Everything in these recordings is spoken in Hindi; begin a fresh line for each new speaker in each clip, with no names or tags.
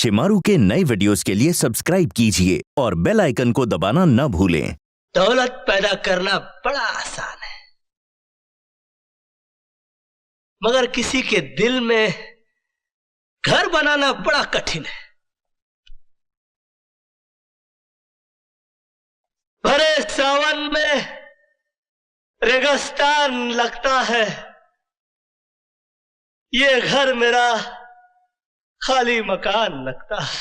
शिमारू के नए वीडियोस के लिए सब्सक्राइब कीजिए और बेल आइकन को दबाना न भूलें।
दौलत पैदा करना बड़ा आसान है, मगर किसी के दिल में घर बनाना बड़ा कठिन है। भरे सावन में रेगिस्तान लगता है, ये घर मेरा खाली मकान लगता है।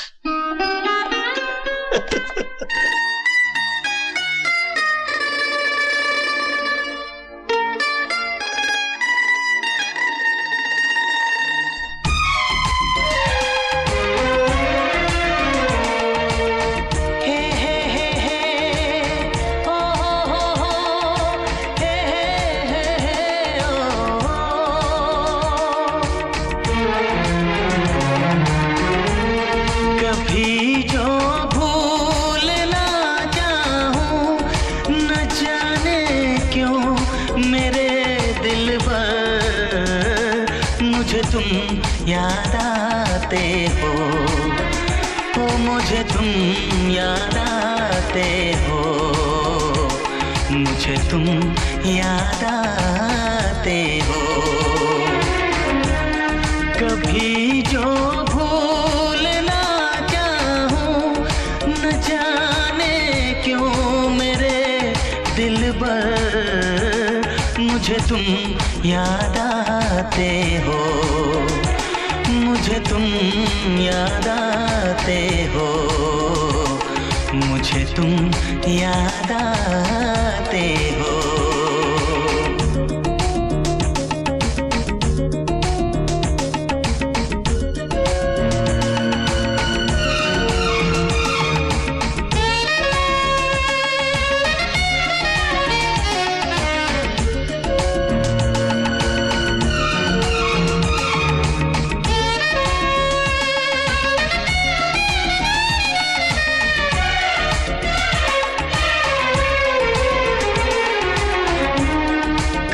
मुझे तुम याद आते हो, मुझे तुम याद आते हो, मुझे तुम याद आते हो। कभी जो भूल ना चाहूं, न जाने क्यों मेरे दिल पर मुझे तुम याद आते हो, मुझे तुम याद आते हो, मुझे तुम याद आते हो।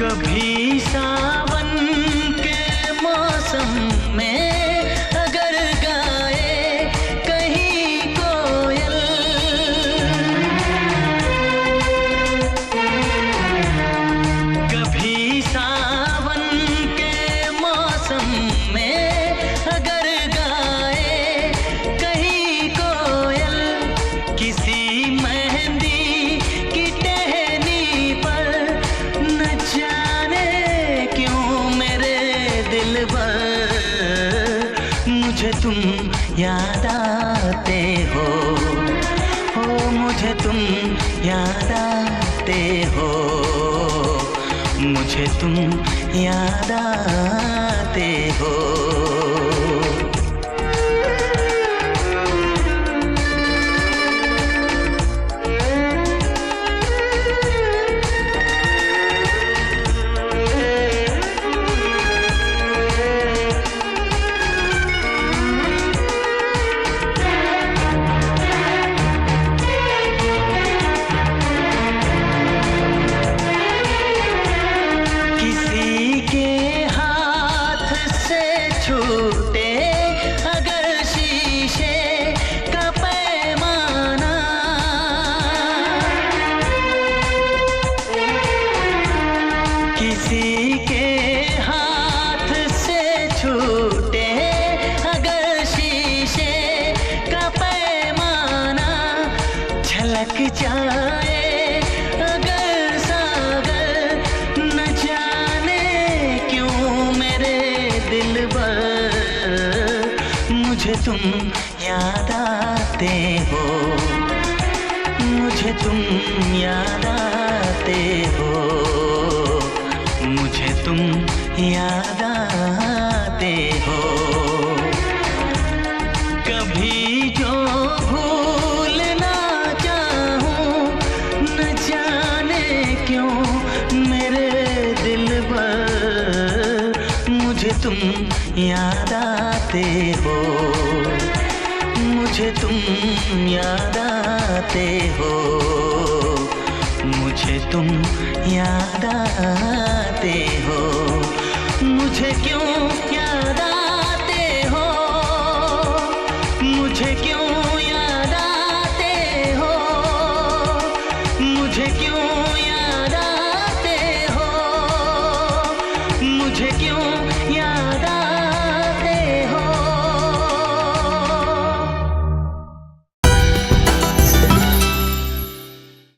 कभी सावन के मौसम में अगर गाए कहीं कोयल, कभी सावन के मौसम में अगर गाए कहीं कोयल, किसी मेहंदी की टहनी पर न जाने क्यों मेरे दिल पर मुझे तुम याद आते हो, मुझे तुम याद आते हो, मुझे तुम याद आते हो। छूटे अगर शीशे का पैमाना, किसी के हाथ से छूटे अगर शीशे का पैमाना, झलक जाए अगर सागर न जाने क्यों मेरे दिल पर मुझे तुम याद आते हो, मुझे तुम याद आते हो, मुझे तुम याद आते हो। कभी जो भूल ना चाहूं, न जाने क्यों मेरे दिल पर मुझे तुम याद आते हो, मुझे तुम याद आते हो, मुझे तुम याद आते हो, मुझे क्यों याद आते हो, मुझे क्यों याद आते हो, मुझे क्यों याद आते हो, मुझे क्यों